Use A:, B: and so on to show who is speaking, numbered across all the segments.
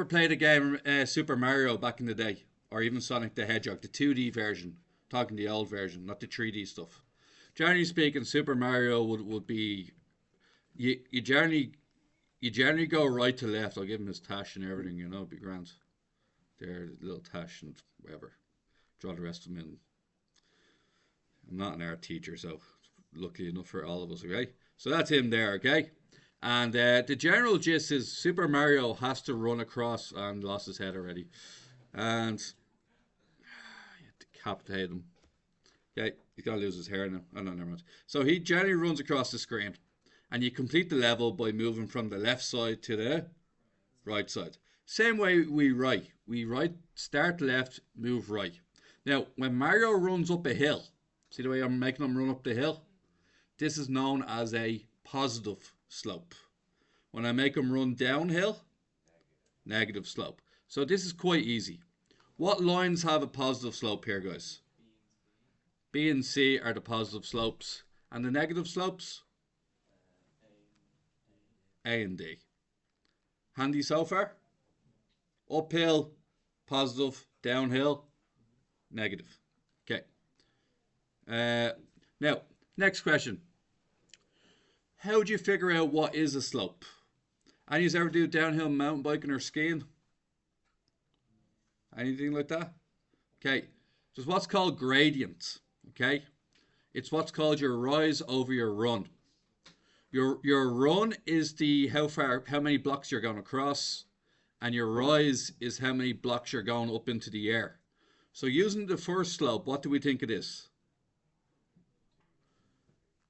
A: played a game Super Mario back in the day, or even Sonic the Hedgehog, the 2D version? Talking the old version, not the 3D stuff. Generally speaking, Super Mario would be you generally go right to left. I'll give him his tash and everything, it'd be grand. There, little tash and whatever. Draw the rest of them in. I'm not an art teacher, so lucky enough for all of us, okay? So that's him there, okay? And the general gist is Super Mario has to run across, and lost his head already. And decapitate him. Okay, he's got to lose his hair now. Oh no, never mind. So he generally runs across the screen. And you complete the level by moving from the left side to the right side. Same way we write. We write, start left, move right. Now, when Mario runs up a hill, see the way I'm making him run up the hill? This is known as a positive slope. When I make him run downhill, negative slope. So this is quite easy. What lines have a positive slope here, guys? B and C are the positive slopes. And the negative slopes? A and D. Handy so far? Uphill, positive. Downhill, negative. Okay. Now, next question. How do you figure out what is a slope? Any of you ever do downhill mountain biking or skiing? Anything like that? Okay. There's what's called gradient. Okay. It's what's called your rise over your run. Your run is how many blocks you're going across, and your rise is how many blocks you're going up into the air. So using the first slope, what do we think it is?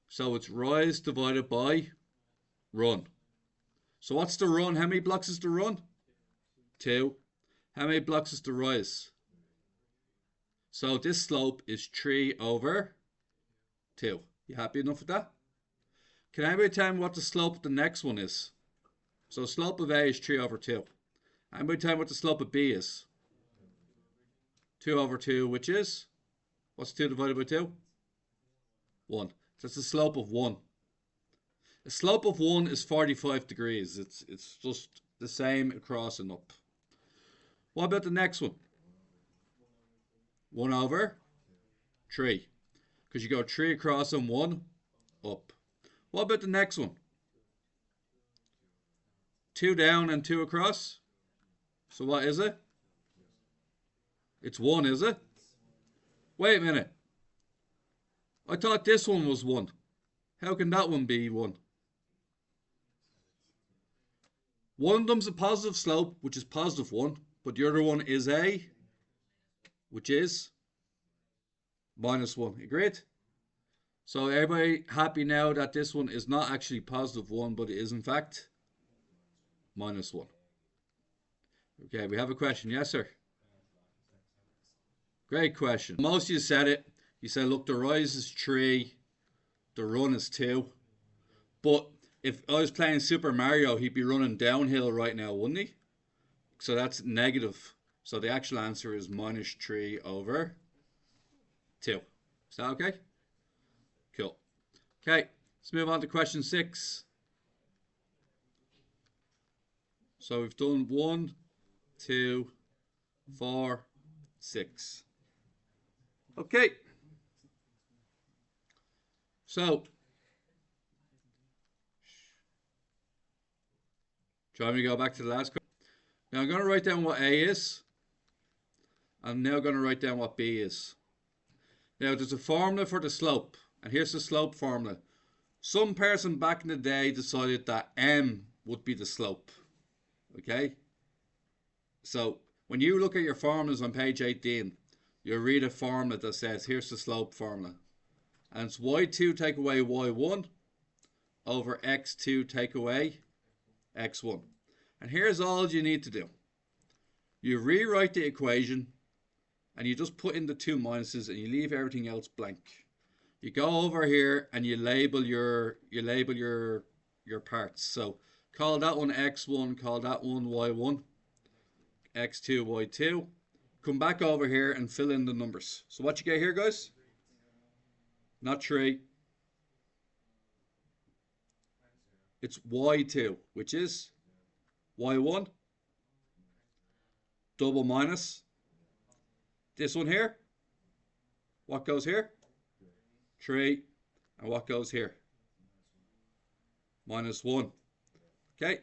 A: So it's rise divided by run. So what's the run? How many blocks is the run? 2. How many blocks is the rise? So this slope is 3 over 2. You happy enough with that? Can anybody tell me what the slope of the next one is? So the slope of A is 3 over 2. Anybody tell me what the slope of B is? 2 over 2, which is? What's 2 divided by 2? 1. So that's the slope of 1. The slope of 1 is 45 degrees. It's just the same across and up. What about the next one? 1 over 3. Because you go 3 across and 1 up. What about the next one? 2 down and 2 across. So what is it? It's 1, is it? Wait a minute. I thought this one was 1. How can that one be 1? One of them's a positive slope, which is positive 1. But the other one is a, which is minus 1. Agreed? So everybody happy now that this one is not actually positive 1, but it is in fact minus 1. Okay, we have a question. Yes, sir? Great question. Most of you said it. You said, look, the rise is 3, the run is 2. But if I was playing Super Mario, he'd be running downhill right now, wouldn't he? So that's negative. So the actual answer is minus 3 over 2. Is that okay? Cool. Okay, let's move on to question 6. So we've done 1, 2, 4, 6. Okay. So, do you want me to go back to the last question? Now I'm going to write down what A is. I'm now going to write down what B is. Now there's a formula for the slope. And here's the slope formula. Some person back in the day decided that M would be the slope. Okay? So when you look at your formulas on page 18, you'll read a formula that says, here's the slope formula. And it's y2 take away y1 over x2 take away x1. And here's all you need to do. You rewrite the equation and you just put in the 2 minuses and you leave everything else blank. You go over here and you label your parts. So call that one x1, call that one y1, x2, y2. Come back over here and fill in the numbers. So what you get here, guys? Not 3. It's y2, which is y1 double minus. This one here, what goes here? 3. And what goes here? Minus 1. Okay.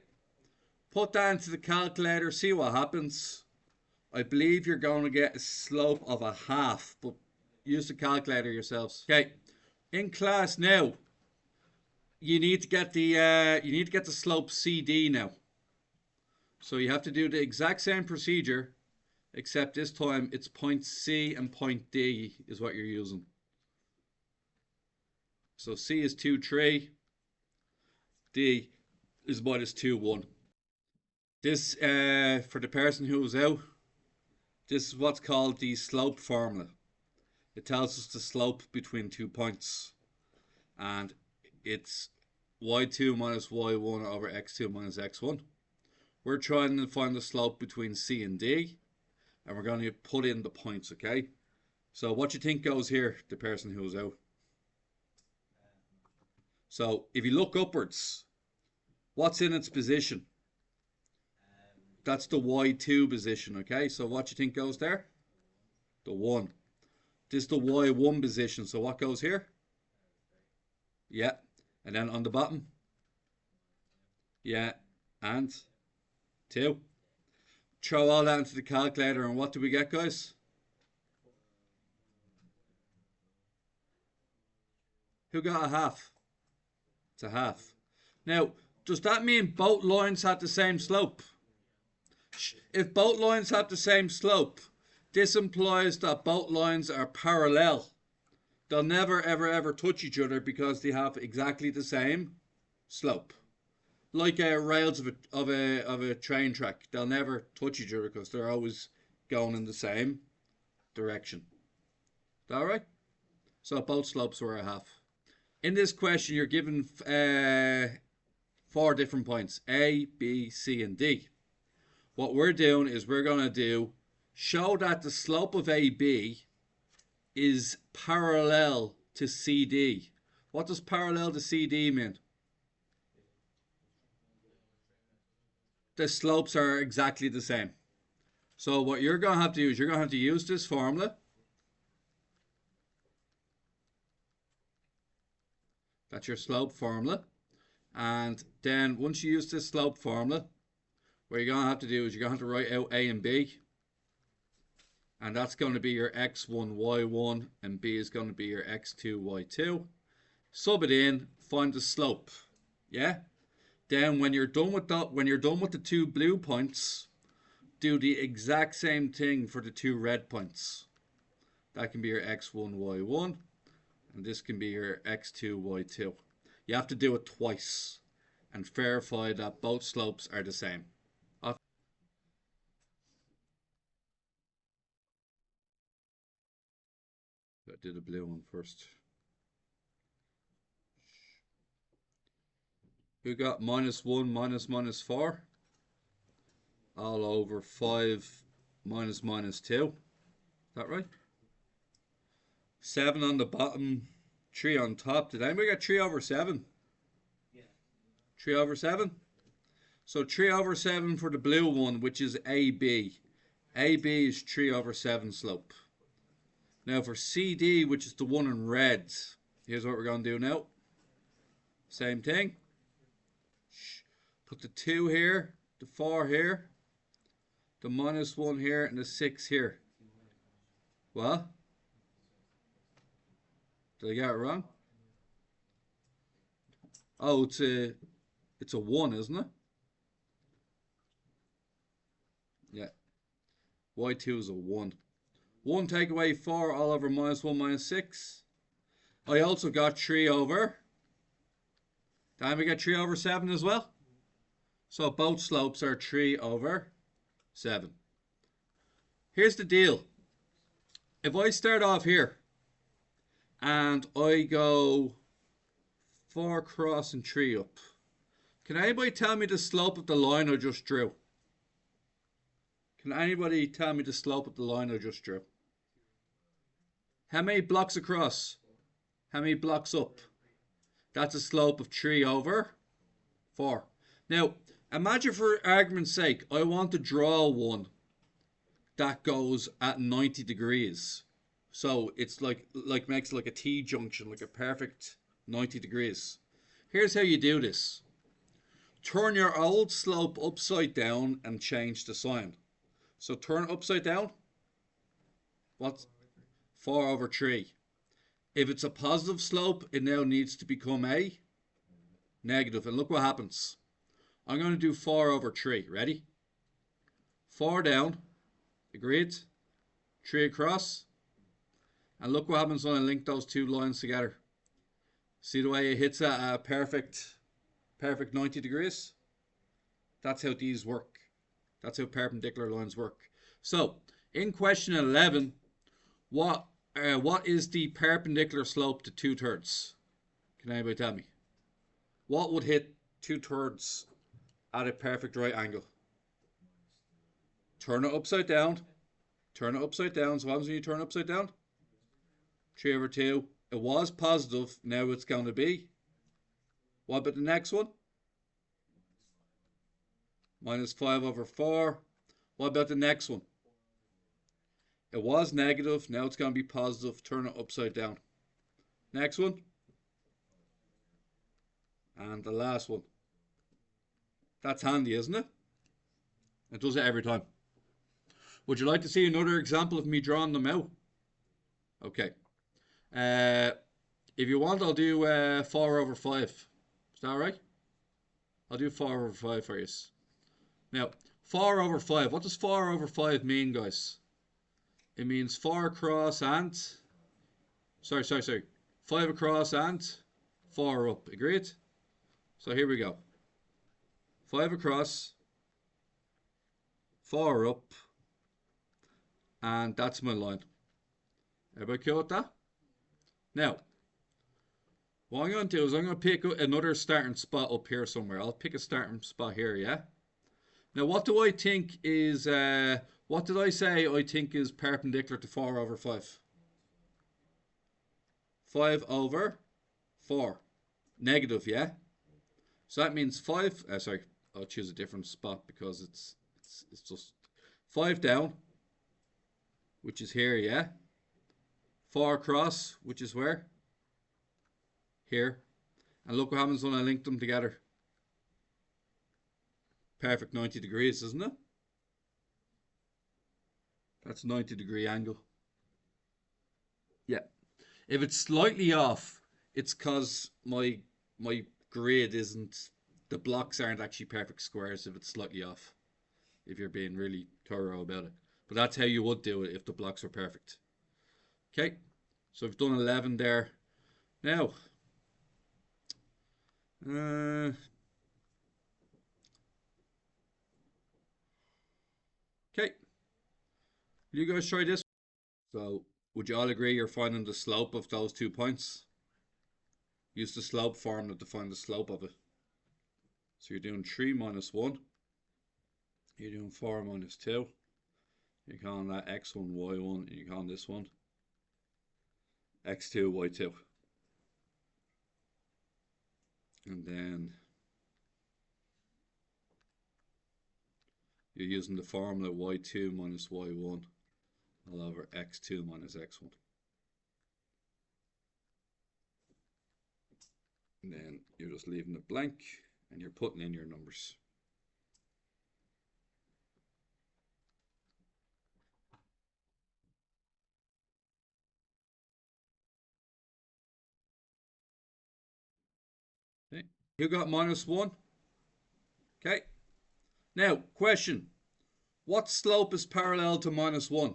A: Put that into the calculator, see what happens. I believe you're going to get a slope of a half, but use the calculator yourselves. Okay. In class now, you need to get the slope CD now. So you have to do the exact same procedure, except this time it's point C and point D is what you're using. So C is 2, 3. D is minus 2, 1. This, for the person who was out, this is what's called the slope formula. It tells us the slope between 2 points. And it's y2 minus y1 over x2 minus x1. We're trying to find the slope between C and D. And we're going to put in the points, okay? So what do you think goes here, the person who was out? So if you look upwards, what's in its position? That's the y2 position, okay? So what do you think goes there? The 1. This is the y1 position, so what goes here? Yeah. And then on the bottom? Yeah. And 2. Throw all that into the calculator, and what do we get, guys? Who got a half? It's a half. Now, does that mean both lines have the same slope? If both lines have the same slope, this implies that both lines are parallel. They'll never, ever, ever touch each other because they have exactly the same slope. Like rails of a train track. They'll never touch each other because they're always going in the same direction. Is that right? So both slopes were a half. In this question, you're given 4 different points. A, B, C, and D. What we're doing is we're going to show that the slope of AB is parallel to CD. What does parallel to CD mean? The slopes are exactly the same. So what you're going to have to do is you're going to have to use this formula. That's your slope formula. And then once you use this slope formula, what you're going to have to do is you're going to have to write out A and B. And that's going to be your x1, y1, and B is going to be your x2, y2. Sub it in, find the slope. Yeah? Then when you're done with the 2 blue points, do the exact same thing for the 2 red points. That can be your x1, y1, and this can be your x2, y2. You have to do it twice and verify that both slopes are the same. I'll do the blue one first. Who got minus 1 minus 4? All over 5 minus 2. Is that right? 7 on the bottom, 3 on top. Did anybody get 3 over 7? Yeah. 3 over 7? So 3 over 7 for the blue one, which is AB. AB is 3 over 7 slope. Now for CD, which is the one in red, here's what we're going to do now. Same thing. Put the 2 here, the 4 here, the minus 1 here, and the 6 here. What? Did I get it wrong? Oh, it's a 1, isn't it? Yeah. Y2 is a 1. 1 take away 4 all over minus 1 minus 6. I also got 3 over. Did we get 3 over 7 as well? So both slopes are 3 over 7. Here's the deal. If I start off here and I go 4 across and 3 up, can anybody tell me the slope of the line I just drew? Can anybody tell me the slope of the line I just drew? How many blocks across? How many blocks up? That's a slope of 3 over 4. Now, imagine for argument's sake, I want to draw one. that goes at 90 degrees. So it's like makes like a T junction, like a perfect 90 degrees. Here's how you do this. Turn your old slope upside down and change the sign. So turn it upside down. What's 4 over 3? If it's a positive slope, it now needs to become a negative. And look what happens. I'm going to do 4 over 3. Ready? 4 down. Agreed? 3 across. And look what happens when I link those two lines together. See the way it hits a perfect 90 degrees? That's how these work. That's how perpendicular lines work. So, in question 11, what is the perpendicular slope to 2/3? Can anybody tell me? What would hit 2/3 at a perfect right angle? Turn it upside down. Turn it upside down. So what happens when you turn it upside down? 3 over 2. It was positive. Now it's going to be. What about the next one? Minus 5 over 4. What about the next one? It was negative. Now it's going to be positive. Turn it upside down. Next one. And the last one. That's handy, isn't it? It does it every time. Would you like to see another example of me drawing them out? Okay. If you want, I'll do 4 over 5. Is that all right? I'll do 4 over 5 for you. Now, 4 over 5. What does 4 over 5 mean, guys? It means 4 across and... Sorry. 5 across and 4 up. Agreed? So here we go. 5 across, 4 up, and that's my line. Everybody cool with that? Now, what I'm going to do is I'm going to pick another starting spot up here somewhere. I'll pick a starting spot here, yeah? Now, what do I think is, what did I say I think is perpendicular to 4 over 5? 5 over 4. Negative, yeah? So that means 5, sorry, I'll choose a different spot because it's just 5 down, which is here, yeah? 4 across, which is where? Here. And look what happens when I link them together. Perfect 90 degrees, isn't it? That's 90-degree angle. Yeah. If it's slightly off, it's because my grid isn't, the blocks aren't actually perfect squares if it's slightly off. If you're being really thorough about it. But that's how you would do it if the blocks were perfect. Okay. So we've done 11 there. Now, okay. You guys try this. So, would you all agree you're finding the slope of those 2 points? Use the slope formula to find the slope of it. So you're doing 3 minus 1. You're doing 4 minus 2. You're calling that x1, y1, and you're calling this one x2, y2. And then you're using the formula y2 minus y1 all over x2 minus x1. And then you're just leaving it blank and you're putting in your numbers. Okay. You got minus 1. Okay. Now, question. What slope is parallel to minus 1?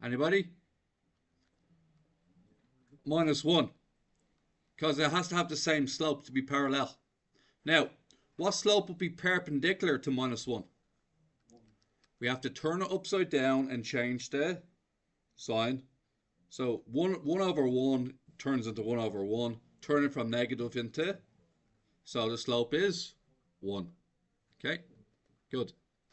A: Anybody? Minus 1. Because it has to have the same slope to be parallel. Now, what slope would be perpendicular to minus 1? We have to turn it upside down and change the sign. So 1 over 1 turns into 1 over 1. Turn it from negative into. So the slope is 1. Okay, good.